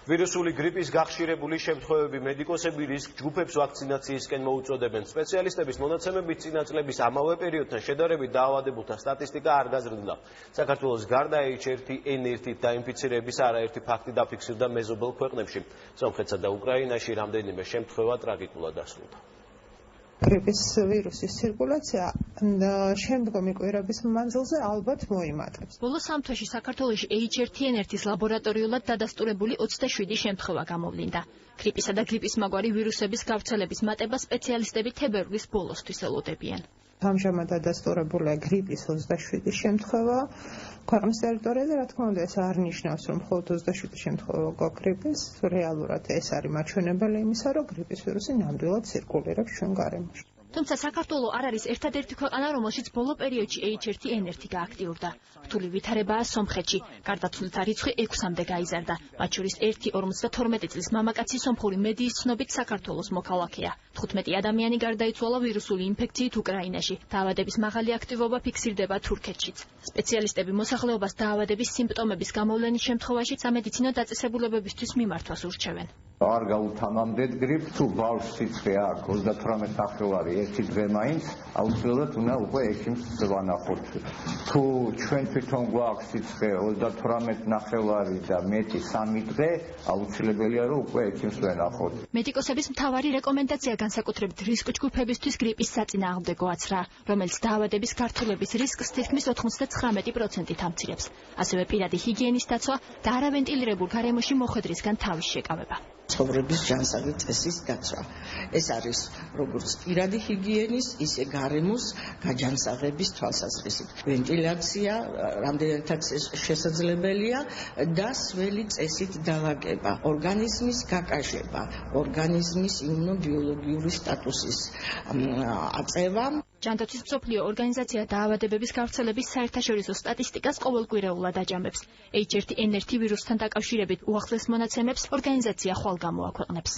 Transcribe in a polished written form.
ვირუსული გრიპის გახშირებული შემთხვევები მედიკოსები რისკ ჯგუფებს ვაქცინაციისკენ მოუწოდებენ. სპეციალისტების მონაცემებით წინა წლების ამავე პერიოდთან შედარებით დაავადებულთა სტატისტიკა არ გაზრდნა. საქართველოს გარდა H1N1 დაინფიცირების არაერთი ფაქტი დაფიქსირდა მეზობელ ქვეყნებში. სომხეთსა და უკრაინაში რამდენიმე შემთხვევა ტრაგიკულად დასრულდა. გრიპის ვირუსის ცირკულაცია შემდგომი კვირების მანძილზე ალბათ მოიმატებს. ბოლო 3 თვეში საქართველოში H1N1-ის ლაბორატორიულად დადასტურებული 27 შემთხვევა გამოვლინდა. გრიპისა და გრიპის მაგვარი ვირუსების გავრცელების მატება სპეციალისტები თებერვლის ბოლოსთვის ელოდებიან. ამჟამად დადასტურებულია გრიპის 27 შემთხვევა. ქვეყნის ტერიტორიაზე, რა თქმა უნდა, ეს არ ნიშნავს, რომ მხოლოდ 27 შემთხვევა გვაქვს გრიპის. რეალურად ეს არის მაჩვენებელი იმისა, რომ გრიპის ვირუსი ნამდვილად ცირკულირებს ჩვენ გარემოში. თუმცა საქართველო არ არის ერთადერთი ქვეყანა, რომელშიც ბოლო პერიოდში H1N1 გააქტიურდა. რთული ვითარებაა სომხეთში. გარდაცვლილთა რიცხვი 6-მდე გაიზარდა. მათ შორის 1-52 წლის მამაკაცი სომხური მედიის ცნობით საქართველოს მოქალაქეა. 15 ადამიანი გარდაიცვალა ვირუსული ინფექციით უკრაინაში. დაავადების მაღალი აქტივობა ფიქსირდება თურქეთშიც. სპეციალისტები მოსახლეობას დაავადების სიმპტომების გამოვლენის შემთხვევაში სამედიცინო დაწესებულებებისთვის მიმართვას ურჩევენ. არ გაუთამამდეთ გრიპს, თუ ბავშვს სიცხე აქვს 38 ნახევარი ერთი დღე მაინც, აუცილებლად უნდა უკვე ექიმს ვანახოთ. თუ ჩვენ თვითონ გვაქვს სიცხე 38 ნახევარი და მეტი 3 დღე, აუცილებელია რომ უკვე ექიმს ვენახოთ. მედიკოსების მთავარი რეკომენდაცია განსაკუთრებით რისკ ჯგუფებისთვის გრიპის საწინააღმდეგო აცრაა, რომელიც დაავადების გართულების რისკს თითქმის 99%-ით ამცირებს. ასევე პირადი ჰიგიენის დაცვა და არავენტილირებულ გარემოში მოხვედრისგან თავის შეკავება. ცხოვრების ჯანსაღი წესის დაცვა. ეს არის როგორც პირადი ჰიგიენის, ისე გარემოს გაჯანსაღების თვალსაზრისით. ვენტილაცია რამდენადაც შესაძლებელია და სველი წესით დალაგება, ორგანიზმის გაკაშება, ორგანიზმის იმუნობიოლოგიური სტატუსის აწევა. ჯანდაცვის მსოფლიო ორგანიზაცია დაავადებების გავრცელების საერთაშორისო სტატისტიკას ყოველკვირეულად აჯამებს. H1N1 ვირუსთან დაკავშირებით უახლეს მონაცემებს ორგანიზაცია ხვალ გამოაქვეყნებს.